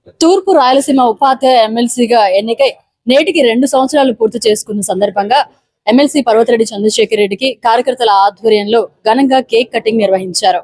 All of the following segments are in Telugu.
తూర్పు రాయలసీమ ఉపాధ్యాయ ఎమ్మెల్సీగా ఎన్నికై నేటికి 2 సంవత్సరాలు పూర్తి చేసుకున్న సందర్భంగా ఎమ్మెల్సీ పర్వతరెడ్డి చంద్రశేఖర్ రెడ్డికి కార్యకర్తల ఆధ్వర్యంలో ఘనంగా కేక్ కటింగ్ నిర్వహించారు.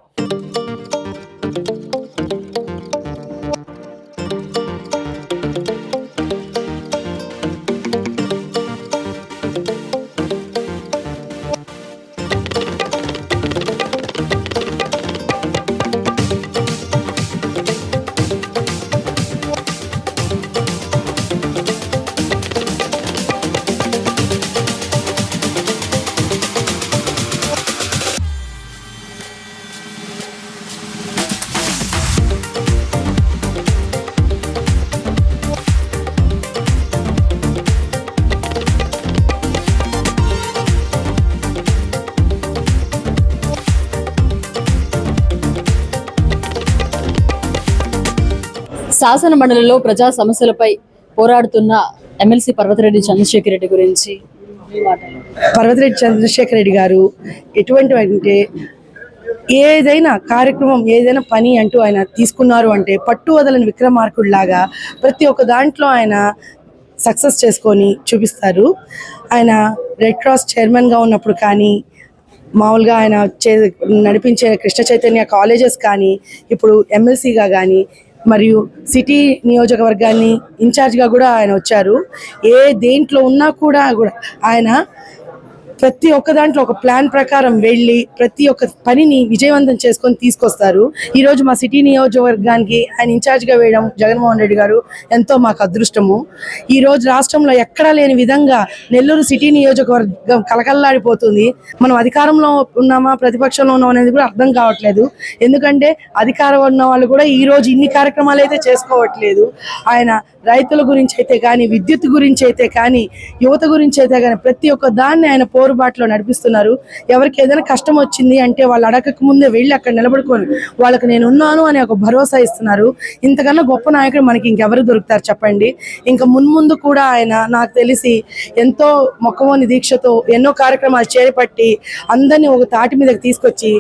శాసన మండలిలో ప్రజా సమస్యలపై పోరాడుతున్న ఎమ్మెల్సీ పర్వతరెడ్డి చంద్రశేఖర్ రెడ్డి గురించి పర్వతరెడ్డి చంద్రశేఖర్ రెడ్డి గారు ఎటువంటి అంటే ఏదైనా కార్యక్రమం ఏదైనా పని అంటూ ఆయన తీసుకున్నారు అంటే పట్టు వదలని విక్రమార్కుడిలాగా ప్రతి ఒక్క దాంట్లో ఆయన సక్సెస్ చేసుకొని చూపిస్తారు. ఆయన రెడ్ క్రాస్ చైర్మన్గా ఉన్నప్పుడు కానీ మామూలుగా ఆయన నడిపించే కృష్ణ చైతన్య కాలేజెస్ కానీ ఇప్పుడు ఎమ్మెల్సీగా కానీ మరియు సిటీ నియోజకవర్గాన్ని ఇన్ఛార్జ్గా కూడా ఆయన వచ్చారు. దేంట్లో ఉన్నా కూడా ఆయన ప్రతి ఒక్క దాంట్లో ఒక ప్లాన్ ప్రకారం వెళ్ళి ప్రతి ఒక్క పనిని విజయవంతం చేసుకొని తీసుకొస్తారు. ఈరోజు మా సిటీ నియోజకవర్గానికి ఆయన ఇన్ఛార్జ్గా వేయడం జగన్మోహన్ రెడ్డి గారు ఎంతో మాకు అదృష్టము. ఈరోజు రాష్ట్రంలో ఎక్కడా లేని విధంగా నెల్లూరు సిటీ నియోజకవర్గం కలకల్లాడిపోతుంది. మనం అధికారంలో ఉన్నామా ప్రతిపక్షంలో ఉన్నామా అనేది కూడా అర్థం కావట్లేదు. ఎందుకంటే అధికారం ఉన్న వాళ్ళు కూడా ఈరోజు ఇన్ని కార్యక్రమాలు అయితే చేసుకోవట్లేదు. ఆయన రైతుల గురించి అయితే కానీ, విద్యుత్ గురించి అయితే కానీ, యువత గురించి అయితే కానీ ప్రతి ఒక్క దాన్ని ఆయన పోరుబాటులో నడిపిస్తున్నారు. ఎవరికి ఏదైనా కష్టం వచ్చింది అంటే వాళ్ళు అడగక ముందే వెళ్ళి అక్కడ నిలబడుకొని వాళ్ళకి నేను ఉన్నాను అనే ఒక భరోసా ఇస్తున్నారు. ఇంతకన్నా గొప్ప నాయకుడు మనకి ఇంకెవరు దొరుకుతారు చెప్పండి. ఇంకా మున్ముందు కూడా ఆయన నాకు తెలిసి ఎంతో మొక్కవోని దీక్షతో ఎన్నో కార్యక్రమాలు చేపట్టి అందరినీ ఒక తాటి మీదకి తీసుకొచ్చి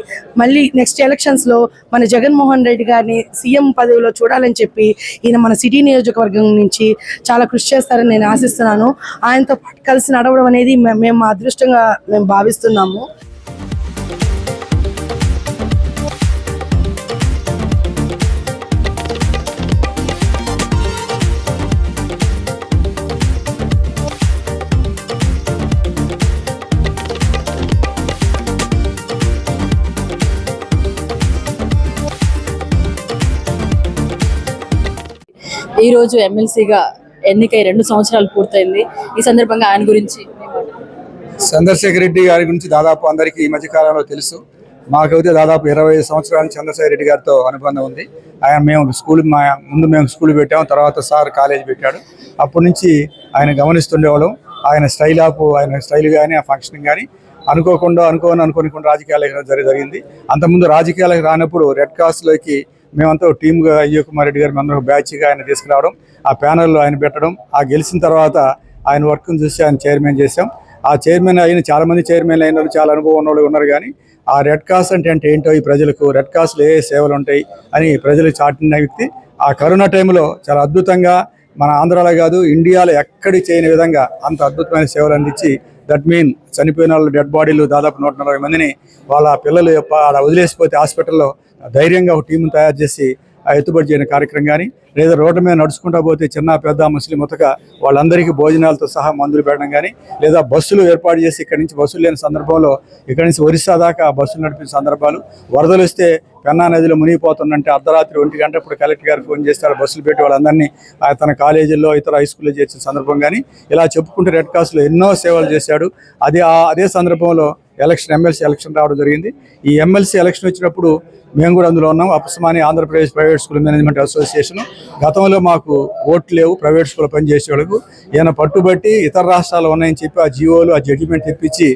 మళ్ళీ నెక్స్ట్ ఎలక్షన్స్లో మన జగన్మోహన్ రెడ్డి గారిని సీఎం పదవిలో చూడాలని చెప్పి ఈయన మన సిటీ నియోజకవర్గం నుంచి చాలా కృషి చేస్తారని నేను ఆశిస్తున్నాను. ఆయనతో పాటు కలిసి నడవడం అనేది మేము మా అదృష్టంగా మేము భావిస్తున్నాము. ఈ రోజు ఎమ్మెల్సీగా ఎన్నికై 2 సంవత్సరాలు పూర్తయింది. ఈ సందర్భంగా ఆయన గురించి చంద్రశేఖర్ రెడ్డి గారి గురించి దాదాపు అందరికీ ఈ మధ్యకాలంలో తెలుసు. మాకైతే దాదాపు 25 సంవత్సరాల చంద్రశేఖర్ రెడ్డి గారితో అనుబంధం ఉంది. మేము స్కూల్ పెట్టాము, తర్వాత సార్ కాలేజ్ పెట్టాడు. అప్పటి నుంచి ఆయన గమనిస్తుండేవాళ్ళం. ఆయన స్టైల్ కానీ ఆ ఫంక్షనింగ్ కానీ అనుకోకుండా రాజకీయాలకు జరిగింది. అంతకుముందు రాజకీయాలకు రానప్పుడు రెడ్ క్రాస్లోకి మేమంతా టీమ్గా అయ్యో కుమార్ రెడ్డి గారు అందరూ బ్యాచ్గా ఆయన తీసుకురావడం, ఆ ప్యానల్లో ఆయన పెట్టడం, ఆ గెలిచిన తర్వాత ఆయన వర్క్ను చూసి ఆయన చైర్మన్ చేశాం. ఆ చైర్మన్ అయిన చాలామంది చైర్మన్లు అయిన వాళ్ళు చాలా అనుభవం ఉన్న వాళ్ళు ఉన్నారు. కానీ ఆ రెడ్ క్రాస్ అంటే ఏంటో ఈ ప్రజలకు రెడ్ క్రాస్లో ఏ సేవలు ఉంటాయి అని ప్రజలకు చాటిన వ్యక్తి. ఆ కరోనా టైంలో చాలా అద్భుతంగా మన ఆంధ్రాలో కాదు ఇండియాలో ఎక్కడి చేయని విధంగా అంత అద్భుతమైన సేవలు అందించి దట్ మీన్ చనిపోయిన వాళ్ళు డెడ్ బాడీలు దాదాపు 140 మందిని వాళ్ళ పిల్లలు వదిలేసిపోతే హాస్పిటల్లో ధైర్యంగా ఒక టీంను తయారు చేసి ఎత్తుబడి చేయని కార్యక్రమం కానీ, లేదా రోడ్డు మీద నడుచుకుంటా పోతే చిన్న పెద్ద ముస్లిం ముతక వాళ్ళందరికీ భోజనాలతో సహా మందులు పెట్టడం కానీ, లేదా బస్సులు ఏర్పాటు చేసి ఇక్కడి నుంచి బస్సులు లేని సందర్భంలో ఇక్కడి నుంచి ఒరిస్సా దాకా బస్సులు నడిపిన సందర్భాలు, వరదలు వస్తే పెన్నా నదిలో మునిగిపోతుందంటే అర్ధరాత్రి 1 గంట ఇప్పుడు కలెక్టర్ గారు ఫోన్ చేస్తారు, బస్సులు పెట్టి వాళ్ళందరినీ తన కాలేజీల్లో ఇతర హై స్కూల్లో చేసిన సందర్భం కానీ, ఇలా చెప్పుకుంటే రెడ్ క్రాస్లో ఎన్నో సేవలు చేశాడు. అదే సందర్భంలో ఎమ్మెల్సీ ఎలక్షన్ రావడం జరిగింది. ఈ ఎమ్మెల్సీ ఎలక్షన్ వచ్చినప్పుడు మేము కూడా అందులో ఉన్నాం. అపస్మాని Andhra Pradesh private school management association. గతంలో మాకు ఓట్లు లేవు ప్రైవేట్ స్కూల్లో పనిచేసే వాళ్ళకు. ఈయన పట్టుబట్టి ఇతర రాష్ట్రాలు ఉన్నాయని చెప్పి ఆ జీవోలు ఆ జడ్జిమెంట్ తెప్పించి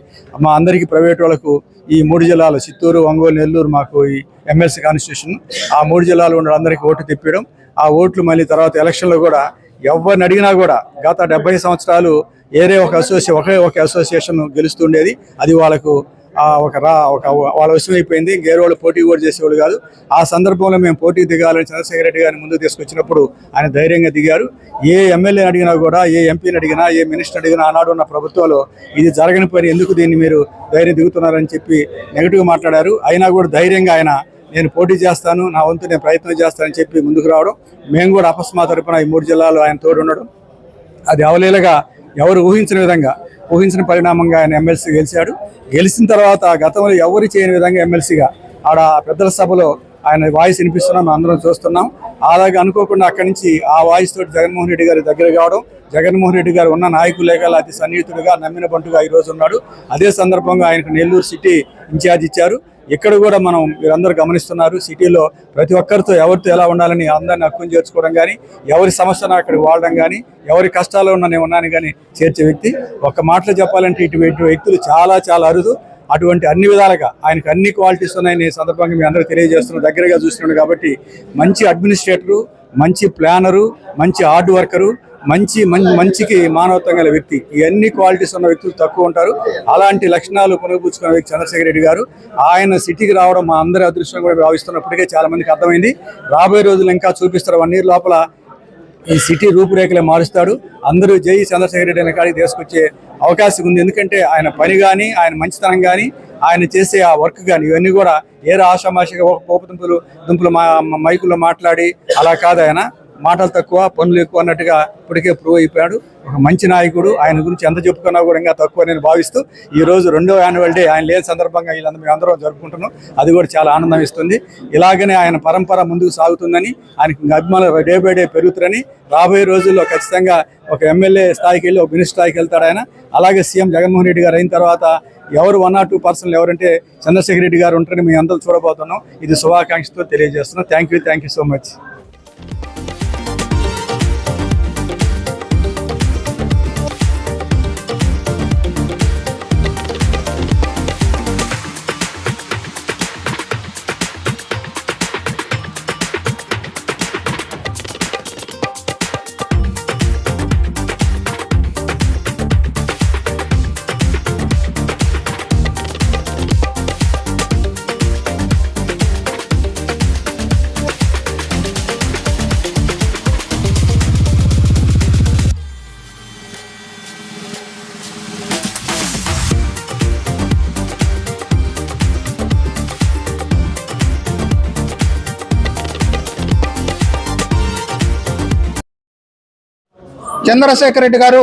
మా అందరికీ ప్రైవేట్ వాళ్ళకు ఈ 3 జిల్లాలు చిత్తూరు, ఒంగోలు, నెల్లూరు మాకు ఈ ఎమ్మెల్సీ కాన్స్టిట్యూషన్, ఆ 3 జిల్లాలు ఉన్న అందరికీ ఓటు తెప్పించడం. ఆ ఓట్లు మళ్ళీ తర్వాత ఎలక్షన్లో కూడా ఎవరిని అడిగినా కూడా గత 70 సంవత్సరాలు ఒకే ఒక అసోసియేషన్ గెలుస్తుండేది. అది వాళ్ళకు ఒక వాళ్ళ విషయం అయిపోయింది. ఇంకేరే వాళ్ళు పోటీ కూడా చేసేవాళ్ళు కాదు. ఆ సందర్భంలో మేము పోటీ దిగాలని చంద్రశేఖర రెడ్డి గారిని ముందుకు తీసుకొచ్చినప్పుడు ఆయన ధైర్యంగా దిగారు. ఏ ఎమ్మెల్యేని అడిగినా కూడా, ఏ ఎంపీని అడిగినా, ఏ మినిస్టర్ అడిగినా ఆనాడు ఉన్న ప్రభుత్వంలో ఇది జరగని పని, ఎందుకు దీన్ని మీరు ధైర్యం దిగుతున్నారని చెప్పి నెగిటివ్గా మాట్లాడారు. అయినా కూడా ధైర్యంగా ఆయన నేను పోటీ చేస్తాను, నా వంతు నేను ప్రయత్నం చేస్తానని చెప్పి ముందుకు రావడం, మేము కూడా అపస్మాత్ తరపున ఈ 3 జిల్లాలు ఆయన తోడు ఉండడం, అది అవలీలగా ఎవరు ఊహించిన పరిణామంగా ఆయన ఎమ్మెల్సీ గెలిచాడు. గెలిచిన తర్వాత గతంలో ఎవరు చేయని విధంగా ఎమ్మెల్సీగా ఆడ పెద్దల సభలో ఆయన వాయిస్ వినిపిస్తున్నాం, అందరం చూస్తున్నాం. అలాగే అనుకోకుండా అక్కడి నుంచి ఆ వాయిస్ తోటి జగన్మోహన్ రెడ్డి గారి దగ్గర కావడం, జగన్మోహన్ రెడ్డి గారు ఉన్న నాయకులేగా అతి సన్నిహితుడిగా, నమ్మిన బంటుగా ఈరోజు ఉన్నాడు. అదే సందర్భంగా ఆయనకు నెల్లూరు సిటీ ఇన్ఛార్జ్ ఇచ్చారు. ఇక్కడ కూడా మీరందరూ గమనిస్తున్నారు, సిటీలో ప్రతి ఒక్కరితో ఎవరితో ఎలా ఉండాలని అందరిని హక్కును చేర్చుకోవడం కానీ, ఎవరి సమస్యను అక్కడికి వాడడం కానీ, ఎవరి కష్టాల్లో ఉన్న నేను ఉన్నాను కానీ చేర్చే వ్యక్తి. ఒక మాటలో చెప్పాలంటే ఇటువంటి వ్యక్తులు చాలా చాలా అరుదు. అటువంటి అన్ని విధాలుగా ఆయనకు అన్ని క్వాలిటీస్ ఉన్నాయని ఈ సందర్భంగా మీ అందరూ తెలియజేస్తున్నారు, దగ్గరగా చూస్తున్నాడు కాబట్టి. మంచి అడ్మినిస్ట్రేటరు, మంచి ప్లానరు, మంచి హార్డ్ వర్కరు, మంచికి మానవత్వం గల వ్యక్తి. ఇవన్నీ క్వాలిటీస్ ఉన్న వ్యక్తులు తక్కువ ఉంటారు. అలాంటి లక్షణాలు పునఃపుచ్చుకున్న వ్యక్తి చంద్రశేఖర రెడ్డి గారు. ఆయన సిటీకి రావడం మా అందరి అదృష్టం కూడా భావిస్తున్నప్పటికే చాలా మందికి అర్థమైంది. రాబోయే రోజులు ఇంకా చూపిస్తారు. 1 year లోపల ఈ సిటీ రూపురేఖలే మారుస్తాడు. అందరూ జై చంద్రశేఖర రెడ్డి అనే కాడికి తీసుకొచ్చే అవకాశం ఉంది. ఎందుకంటే ఆయన పని కానీ, ఆయన మంచితనం కానీ, ఆయన చేసే ఆ వర్క్ కానీ, ఇవన్నీ కూడా ఏరా ఆషామాషిగా దుంపులు మైకుల్లో మాట్లాడి అలా కాదు. ఆయన మాటలు తక్కువ, పనులు ఎక్కువ అన్నట్టుగా ఇప్పటికే ప్రూవ్ అయిపోయాడు. ఒక మంచి నాయకుడు. ఆయన గురించి ఎంత చెప్పుకున్నా కూడా ఇంకా తక్కువ నేను భావిస్తూ, ఈ రోజు 2వ యాన్యువల్ డే ఆయన లేని సందర్భంగా మేము అందరం జరుపుకుంటున్నాం. అది కూడా చాలా ఆనందం ఇస్తుంది. ఇలాగనే ఆయన పరంపర ముందుకు సాగుతుందని, ఆయనకి అభిమానులు డే బై డే పెరుగుతారని, రాబోయే రోజుల్లో ఖచ్చితంగా ఒక ఎమ్మెల్యే స్థాయికి వెళ్ళి ఒక మినిస్టర్ స్థాయికి వెళ్తాడు ఆయన. అలాగే సీఎం జగన్మోహన్ రెడ్డి గారు అయిన తర్వాత ఎవరు 1 or 2 పర్సన్లు ఎవరంటే చంద్రశేఖర రెడ్డి గారు ఉంటారని మేము అందరూ చూడబోతున్నాం. ఇది శుభాకాంక్షతో తెలియజేస్తున్నాం. Thank you so much. Chandrasekhara Reddy గారు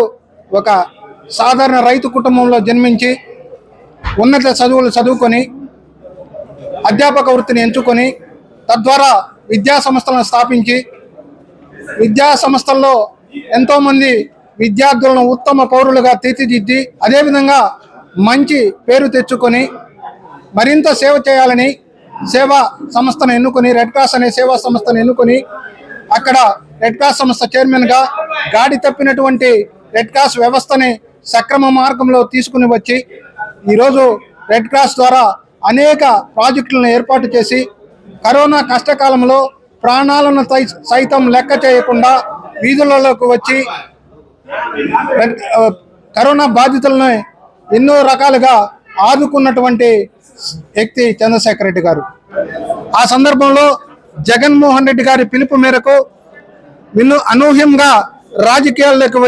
ఒక సాధారణ రైతు కుటుంబంలో జన్మించి ఉన్నత చదువులు చదువుకొని అధ్యాపక వృత్తిని ఎంచుకొని తద్వారా విద్యా సంస్థలను స్థాపించి విద్యా సంస్థల్లో ఎంతోమంది విద్యార్థులను ఉత్తమ పౌరులుగా తీర్చిదిద్ది అదేవిధంగా మంచి పేరు తెచ్చుకొని మరింత సేవ చేయాలని సేవా సంస్థను ఎన్నుకొని, రెడ్ క్రాస్ అనే సేవా సంస్థను ఎన్నుకొని అక్కడ రెడ్ క్రాస్ సంస్థ చైర్మన్గా గాడి తప్పినటువంటి రెడ్ క్రాస్ వ్యవస్థని సక్రమ మార్గంలో తీసుకుని వచ్చి ఈరోజు రెడ్ క్రాస్ ద్వారా అనేక ప్రాజెక్టులను ఏర్పాటు చేసి కరోనా కష్టకాలంలో ప్రాణాలను సైతం లెక్క చేయకుండా వీధులలోకి వచ్చి కరోనా బాధితులను ఎన్నో రకాలుగా ఆదుకున్నటువంటి వ్యక్తి చంద్రశేఖర రెడ్డి గారు. ఆ సందర్భంలో జగన్మోహన్ రెడ్డి గారి పిలుపు మేరకు అనూహ్యంగా రాజకీయాల్లోకి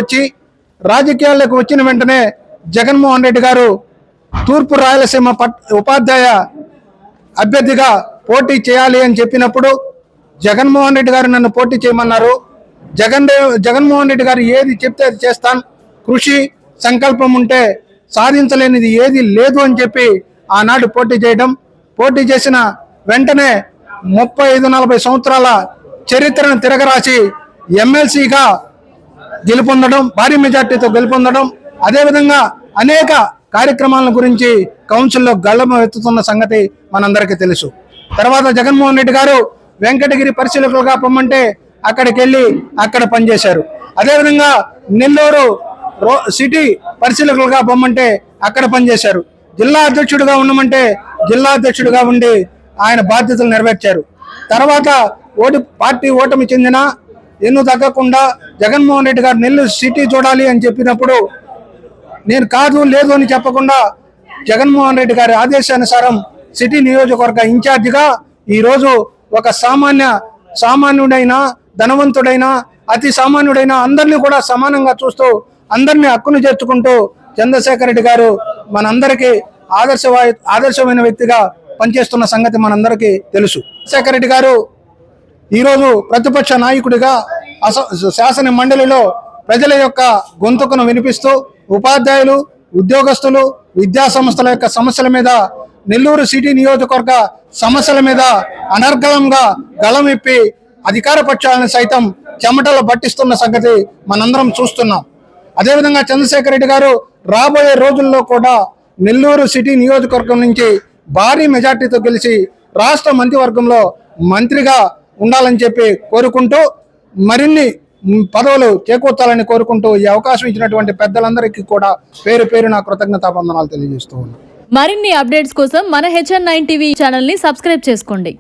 వచ్చిన వెంటనే జగన్మోహన్ రెడ్డి గారు తూర్పు రాయలసీమ ఉపాధ్యాయ అభ్యర్థిగా పోటీ చేయాలి అని చెప్పినప్పుడు జగన్మోహన్ రెడ్డి గారు నన్ను పోటీ చేయమన్నారు. జగన్మోహన్ రెడ్డి గారు ఏది చెప్తే అది చేస్తాను, కృషి సంకల్పం ఉంటే సాధించలేనిది ఏది లేదు అని చెప్పి ఆనాడు పోటీ చేసిన వెంటనే 35-40 సంవత్సరాల చరిత్రను తిరగరాసి ఎమ్మెల్సీగా గెలుపొందడం, భారీ మెజార్టీతో గెలుపొందడం, అదేవిధంగా అనేక కార్యక్రమాల గురించి కౌన్సిల్లో గళం ఎత్తుతున్న సంగతి మనందరికీ తెలుసు. తర్వాత జగన్మోహన్ రెడ్డి గారు వెంకటగిరి పరిశీలకులుగా పొమ్మంటే అక్కడికి వెళ్ళి అక్కడ పనిచేశారు. అదేవిధంగా నెల్లూరు సిటీ పరిశీలకులుగా పొమ్మంటే అక్కడ పనిచేశారు. జిల్లా అధ్యక్షుడిగా ఉండమంటే జిల్లా అధ్యక్షుడిగా ఉండి ఆయన బాధ్యతలు నెరవేర్చారు. తర్వాత పార్టీ ఓటమి చెందిన ఎన్ను తగ్గకుండా జగన్మోహన్ రెడ్డి గారు నెల్లూరు సిటీ చూడాలి అని చెప్పినప్పుడు నేను కాదు లేదు అని చెప్పకుండా జగన్మోహన్ రెడ్డి గారి ఆదేశానుసారం సిటీ నియోజకవర్గ ఇన్ఛార్జిగా ఈరోజు ఒక సామాన్యుడైన ధనవంతుడైన అతి సామాన్యుడైన అందరినీ కూడా సమానంగా చూస్తూ అందరినీ హక్కును చేర్చుకుంటూ చంద్రశేఖర్ రెడ్డి గారు మనందరికీ ఆదర్శమైన వ్యక్తిగా పనిచేస్తున్న సంగతి మనందరికీ తెలుసు. చంద్రశేఖర్ రెడ్డి గారు ఈరోజు ప్రతిపక్ష నాయకుడిగా శాసన మండలిలో ప్రజల యొక్క గొంతుకును వినిపిస్తూ ఉపాధ్యాయులు, ఉద్యోగస్తులు, విద్యా సంస్థల యొక్క సమస్యల మీద, నెల్లూరు సిటీ నియోజకవర్గ సమస్యల మీద అనర్గళంగా గళమిప్పి అధికార పక్షాలను సైతం చెమటలు పట్టిస్తున్న సంగతి మనందరం చూస్తున్నాం. అదేవిధంగా చంద్రశేఖర్ రెడ్డి గారు రాబోయే రోజుల్లో కూడా నెల్లూరు సిటీ నియోజకవర్గం నుంచి భారీ మెజార్టీతో గెలిచి రాష్ట్ర మంత్రివర్గంలో మంత్రిగా ఉండాలని చెప్పి కోరుకుంటూ మరిన్ని పదవులు చేకూర్చాలని కోరుకుంటూ ఈ అవకాశం ఇచ్చినటువంటి పెద్దలందరికీ కూడా పేరు పేరున కృతజ్ఞతావందనాలు తెలియజేస్తూ ఉన్నాను. మరిన్ని అప్డేట్స్ కోసం మన HN9 టీవీ ఛానల్ ని సబ్స్క్రైబ్ చేసుకోండి.